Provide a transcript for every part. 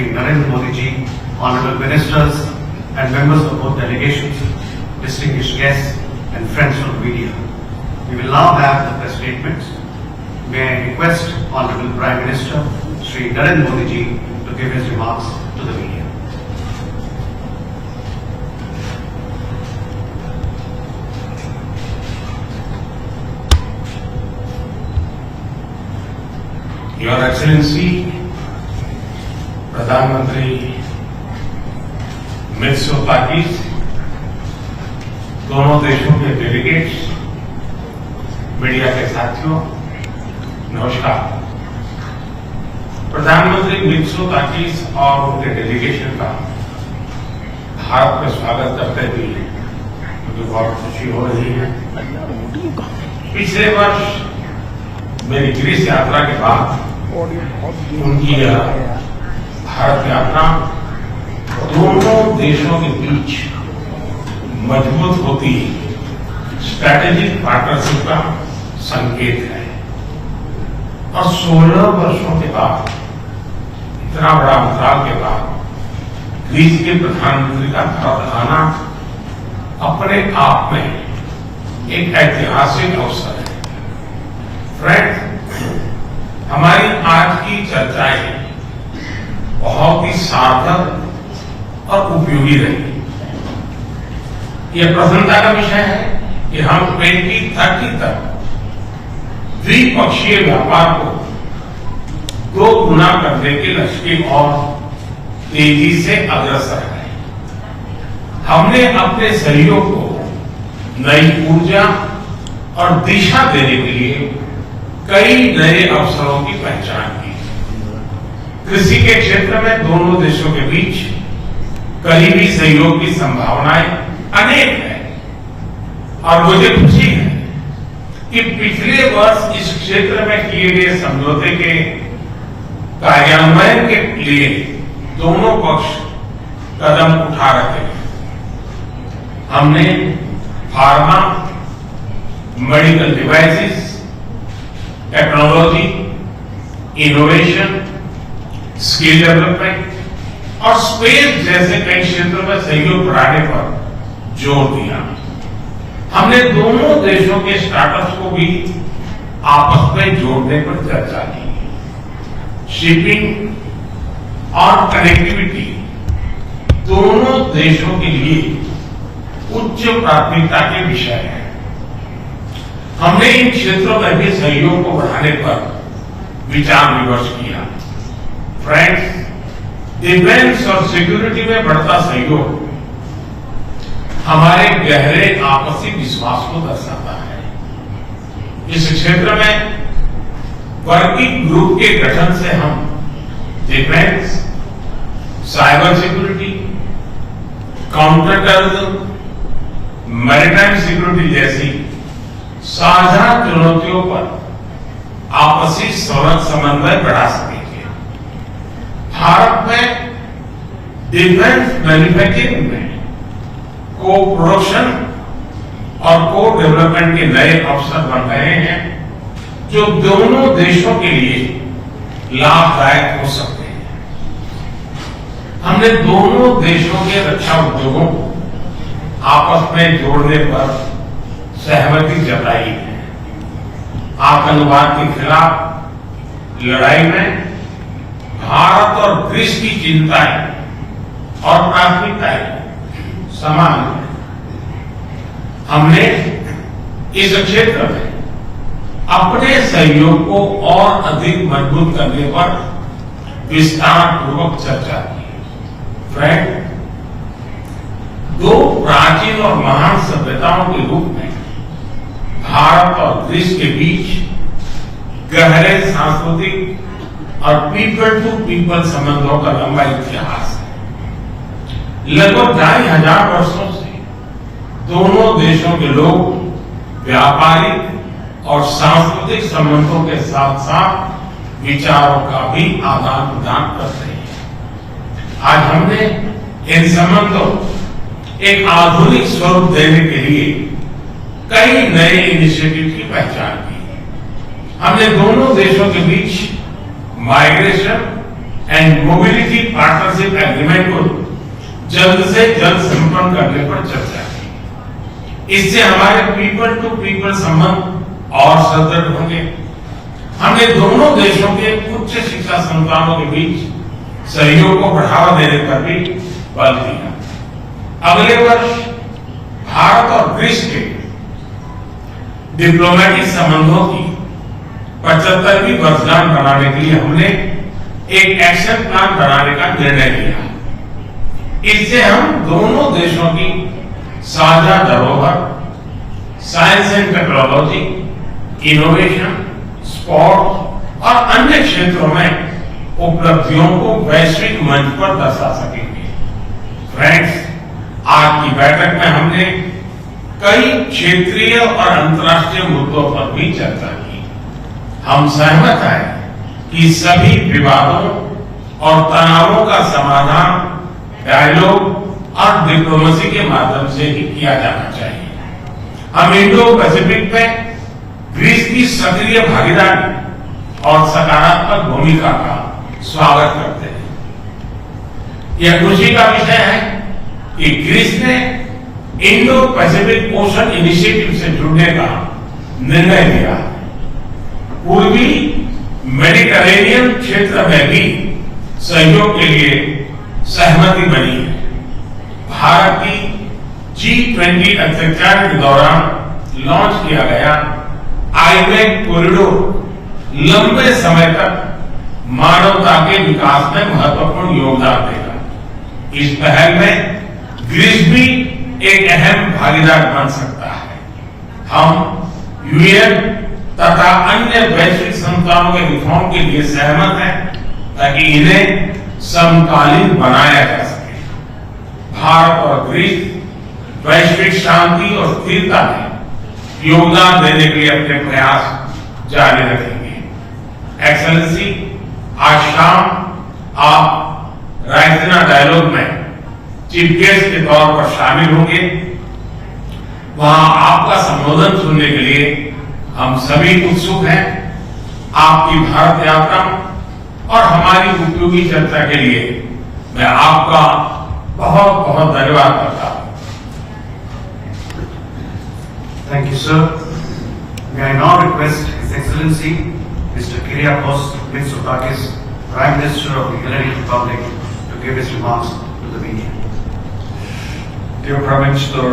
Shri Narendra Modi ji, honorable ministers and members of both delegations, distinguished guests and friends from media. We will now have the press statements. May I request Honorable Prime Minister Shri Narendra Modi ji to give his remarks to the media. Your Excellency, प्रधानमंत्री मित्सोताकीस, दोनों देशों के delegates, media के साथियों, नमस्कार। प्रधानमंत्री मित्सोताकीस और उनके डेलीगेशन का भारत में स्वागत करते हुए मुझे बहुत खुशी हो रही है। पिछले वर्ष मेरी ग्रीस यात्रा के बाद उनकी भारत यात्रा दोनों देशों के बीच मजबूत होती स्ट्रैटेजिक पार्टनरशिप का संकेत है और 16 वर्षों के बाद, इतना बड़ा अंतराल के बाद ग्रीस के प्रधानमंत्री का भारत आना अपने आप में एक ऐतिहासिक अवसर है। फ्रेंड्स, हमारी आज की चर्चाएं बहुत ही सार्थक और उपयोगी रही। यह प्रसन्नता का विषय है कि हम 2030 तक द्विपक्षीय व्यापार को 2 गुना करने के लक्ष्य की ओर तेजी से अग्रसर है। हमने अपने सहयोग को नई ऊर्जा और दिशा देने के लिए कई नए अवसरों की पहचान की। कृषि के क्षेत्र में दोनों देशों के बीच करीबी सहयोग की संभावनाएं अनेक हैं और मुझे खुशी है कि पिछले वर्ष इस क्षेत्र में किए गए समझौते के कार्यान्वयन के लिए दोनों पक्ष कदम उठा रहे हैं। हमने pharma, medical devices, technology, innovation, skill development और स्पेस जैसे कई क्षेत्रों में सहयोग बढ़ाने पर जोर दिया। हमने दोनों देशों के स्टार्टअप्स को भी आपस में जोड़ने पर चर्चा की। शिपिंग और कनेक्टिविटी दोनों देशों के लिए उच्च प्राथमिकता के विषय है। हमने इन क्षेत्रों में भी सहयोग को बढ़ाने पर विचार विमर्श किया। फ्रेंड्स, डिफेंस और सिक्योरिटी में बढ़ता सहयोग हमारे गहरे आपसी विश्वास को दर्शाता है। इस क्षेत्र में वर्किंग ग्रुप के गठन से हम defence, cyber security, counter terrorism, maritime security जैसी साझा चुनौतियों पर आपसी समन्वय बढ़ा सकेंगे। भारत में डिफेंस मैन्युफैक्चरिंग में को प्रोडक्शन और को डेवलपमेंट के नए अवसर बन रहे हैं जो दोनों देशों के लिए लाभदायक हो सकते हैं। हमने दोनों देशों के रक्षा उद्योगों को आपस में जोड़ने पर सहमति जताई है। आतंकवाद के खिलाफ लड़ाई में भारत और ग्रीस की चिंताएं और प्राथमिकताएं समान है। हमने इस क्षेत्र में अपने सहयोग को और अधिक मजबूत करने पर विस्तार पूर्वक चर्चा की। फ्रेंड, 2 प्राचीन और महान सभ्यताओं के रूप में भारत और ग्रीस के बीच गहरे सांस्कृतिक और पीपल टू पीपल संबंधों का लंबा इतिहास है। लगभग 2500 वर्षों से दोनों देशों के लोग व्यापारिक और सांस्कृतिक संबंधों के साथ साथ विचारों का भी आदान प्रदान करते हैं। आज हमने इन संबंधों एक आधुनिक स्वरूप देने के लिए कई नए इनिशिएटिव की पहचान की। हमने दोनों देशों के बीच migration and mobility partnership agreement को जल्द से जल्द संपन्न करने पर चर्चा की। इससे हमारे पीपल टू पीपल संबंध और सुदृढ़ होंगे। हमने दोनों देशों के उच्च शिक्षा संस्थानों के बीच सहयोग को बढ़ावा देने पर भी बल दिया। अगले वर्ष भारत और ग्रीस के डिप्लोमेटिक संबंधों की 75वीं वर्षगांठ बनाने के लिए हमने एक एक्शन प्लान बनाने का निर्णय लिया। इससे हम दोनों देशों की साझा धरोहर, science and technology, innovation, sports और अन्य क्षेत्रों में उपलब्धियों को वैश्विक मंच पर दर्शा सकेंगे। फ्रेंड्स, आज की बैठक में हमने कई क्षेत्रीय और अंतर्राष्ट्रीय मुद्दों पर भी चर्चा की। हम सहमत हैं कि सभी विवादों और तनावों का समाधान डायलॉग और डिप्लोमेसी के माध्यम से ही किया जाना चाहिए। हम इंडो पैसिफिक में ग्रीस की सक्रिय भागीदारी और सकारात्मक भूमिका का स्वागत करते हैं। यह खुशी का विषय है कि ग्रीस ने इंडो पैसिफिक ओशन इनिशिएटिव से जुड़ने का निर्णय लिया। पूर्वी मेडिटरेनियन क्षेत्र में भी सहयोग के लिए सहमति बनी है। भारत की G20 अध्यक्षता के दौरान लॉन्च किया गया आईमेक कॉरिडोर लंबे समय तक मानवता के विकास में महत्वपूर्ण योगदान देगा। इस पहल में ग्रीस भी एक अहम भागीदार बन सकता है। हम यूएन तथा अन्य वैश्विक संस्थानों के रिफॉर्म के लिए सहमत हैं ताकि इन्हें समकालीन बनाया जा सके। भारत और ग्रीस वैश्विक शांति और स्थिरता में योगदान देने के लिए अपने प्रयास जारी रखेंगे। एक्सेलेंसी, आज शाम आप रायसीना डायलॉग में चीफ गेस्ट के तौर पर शामिल होंगे। वहां आपका संबोधन सुनने के लिए हम सभी उत्सुक हैं। आपकी भारत यात्रा और हमारी उपयोगी चर्चा के लिए मैं आपका बहुत बहुत धन्यवाद करता हूं। Thank you, sir. May I now request His Excellency Mr. Kyriakos Mitsotakis, Prime Minister of the Hellenic Republic, to give his remarks to the media. Dear Prime Minister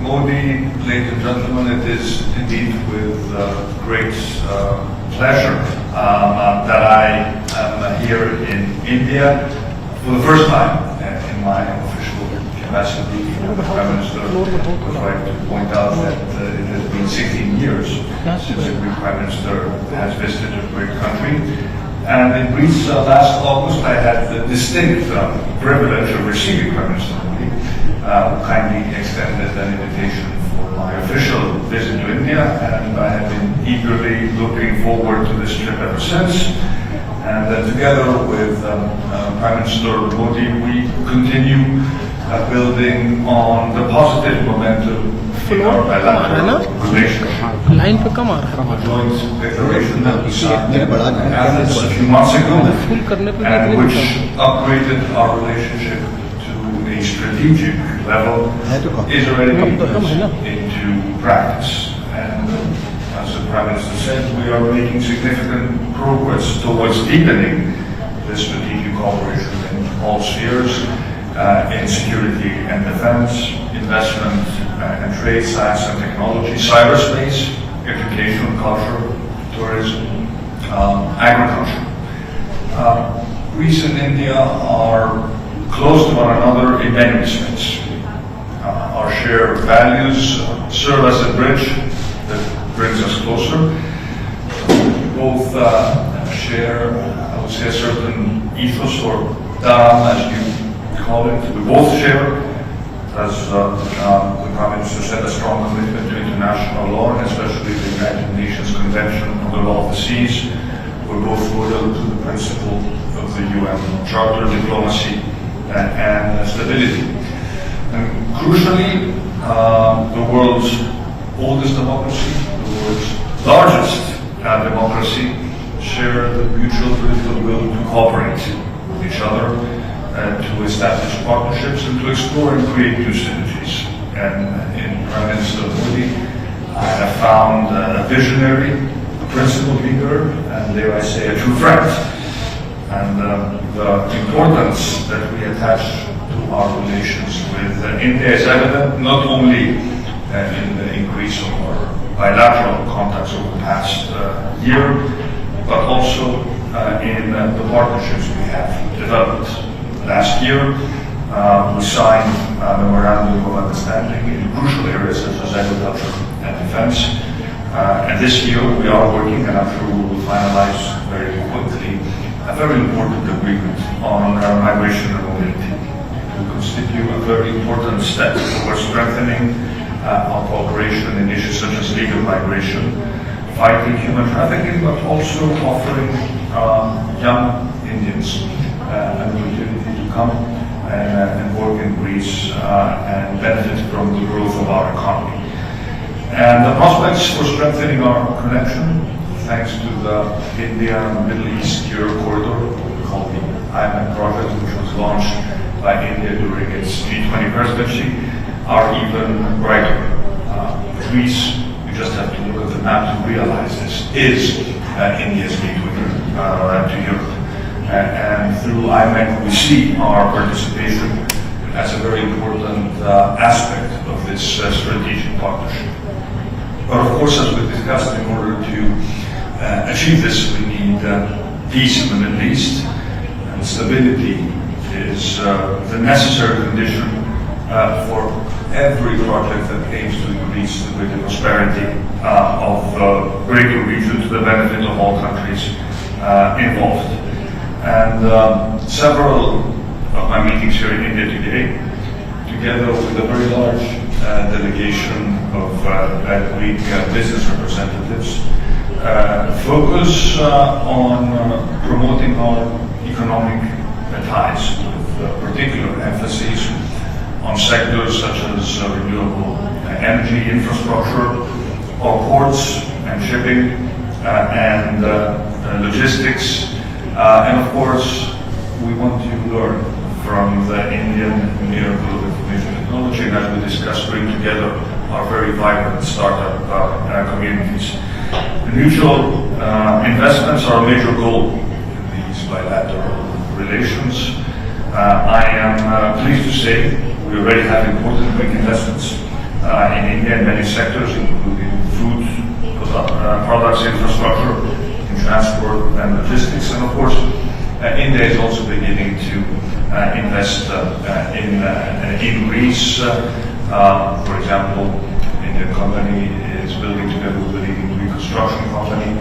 Modi, ladies and gentlemen, it is indeed with great pleasure that I am here in India for the first time in my official capacity as Prime Minister. I would like to point out that it has been 16 years since a Greek Prime Minister has visited a great country. And in Greece last August, I had the distinct privilege of receiving Prime Minister Modi, who kindly extended an invitation for my official visit to India, and I have been eagerly looking forward to this trip ever since. And together with Prime Minister Modi, we continue building on the positive momentum in our bilateral relationship. The joint declaration that we signed in Athens a few months ago, and which upgraded our relationship to a strategic level, is already being put into practice. And as the Prime Minister said, we are making significant progress towards deepening the strategic cooperation in all spheres, in security and defense, investment and trade, science and technology, cyberspace, education, culture, tourism, agriculture. Greece and India are close to one another in many respects. Our shared values serve as a bridge that brings us closer. Both share, I would say, a certain ethos or dharma, as you call it. We both share, as the Prime Minister said, a strong commitment to international law, and especially the United Nations Convention on the Law of the Seas. We're both loyal to the principle of the UN Charter, diplomacy, and stability. And crucially, the world's oldest democracy, the world's largest democracy, share the mutual political will to cooperate each other, to establish partnerships and to explore and create new synergies. And in Prime Minister Modi, I have found a visionary, a principled leader, and dare I say, a true friend. And the importance that we attach to our relations with India is evident not only in the increase of our bilateral contacts over the past year, but also in the partnerships we have developed. Last year, we signed a memorandum of understanding in crucial areas such as agriculture and defense. And this year we are working, and I'm sure we will finalize very quickly, a very important agreement on migration and mobility. It will constitute a very important step towards strengthening our cooperation in issues such as legal migration, fighting human trafficking, but also offering young Indians an opportunity to come and work in Greece and benefit from the growth of our economy. And the prospects for strengthening our connection, thanks to the India-Middle East Europe corridor, called the IMEC project, which was launched by India during its G20 presidency, are even brighter. Greece, we just have to look at the map to realize this, is India's gateway to Europe. And through IMEC, we see our participation as a very important aspect of this strategic partnership. But of course, as we discussed, in order to achieve this, we need peace in the Middle East, and stability is the necessary condition for every project that aims to increase the greater prosperity of the greater region to the benefit of all countries involved. And several of my meetings here in India today, together with a very large delegation of Greek business representatives, focus on promoting our economic ties, with particular emphasis on sectors such as renewable energy infrastructure, or ports and shipping, and logistics. And of course, we want to learn from the Indian miracle of information technology, and as we discussed, bring together our very vibrant startup communities. The mutual investments are a major goal in these bilateral relations. I am pleased to say we already have important Greek investments in India in many sectors, including food, products, infrastructure, in transport and logistics. And of course, India is also beginning to invest in Greece. For example, Indian company is building together with a leading Greek construction company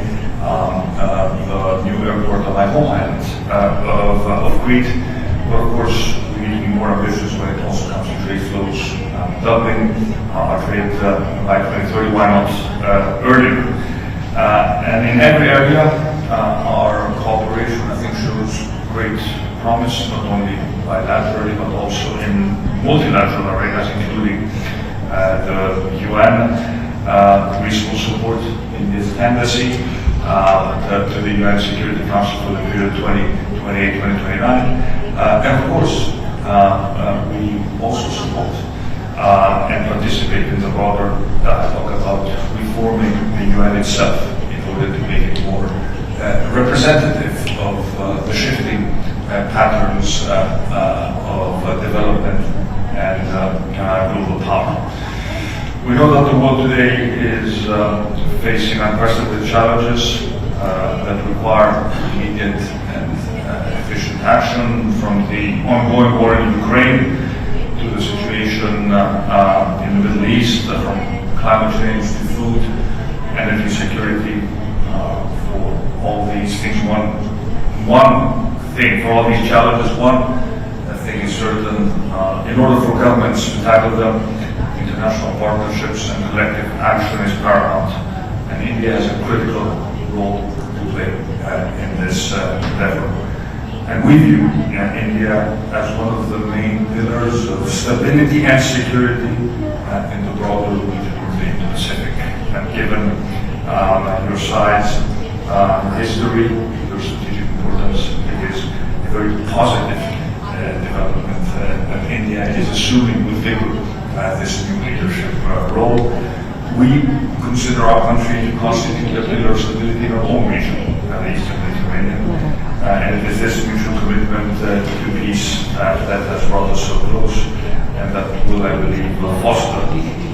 the new airport on my home island of Crete. But of course, we need to be more ambitious when it also comes to trade flows, doubling our trade by 2030, why not earlier? And in every area, our cooperation, I think, shows great promise, not only bilaterally, but also in multilateral arenas, including the UN. Greece will support India's embassy to the UN Security Council for the period 2028-2029. And of course, we also support and participate in the broader dialogue about reforming the UN itself in order to make it more representative of the shifting patterns of development and global power. We know that the world today is facing unprecedented challenges that require immediate and efficient action, from the ongoing war in Ukraine to the situation in the Middle East, from climate change to food, energy security. For all these things, one thing, for all these challenges, one thing is certain: in order for governments to tackle them, international partnerships and collective action is paramount, and India has a critical role to play in this endeavor. And we view India as one of the main pillars of stability and security in the broader region of the Indo-Pacific. And given your size, history, your strategic importance, it is very positive development that India is assuming with vigor this new leadership role. We consider our country to constitute a pillar of stability in our own region, the Eastern Mediterranean. And it is this mutual commitment to peace that has brought us so close, and that will, I believe, will foster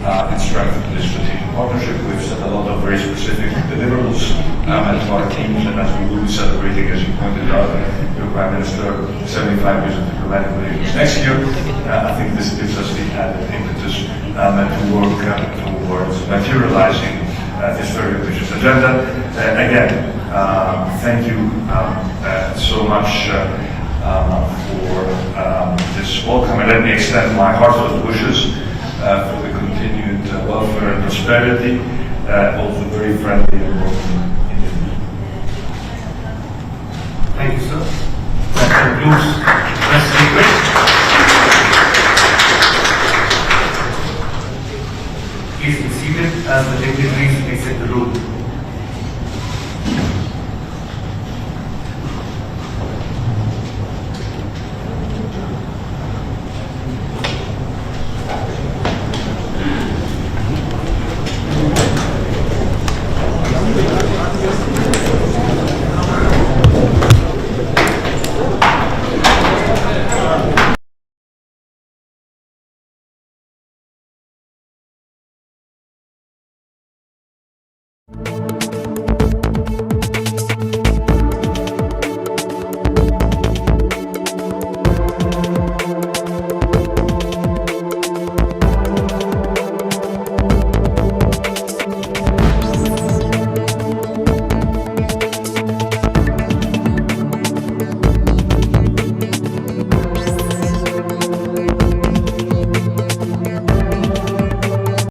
and strengthen this strategic partnership. We've set a lot of very specific deliverables to our teams, and as we will be celebrating, as you pointed out, your Prime Minister, 75 years of diplomatic relations next year, I think this gives us the added impetus to work towards materializing this very ambitious agenda. Again, thank you so much for this welcome, and let me extend my heartfelt wishes for the continued welfare and prosperity of the very friendly and welcoming India. Thank you, sir. That concludes the press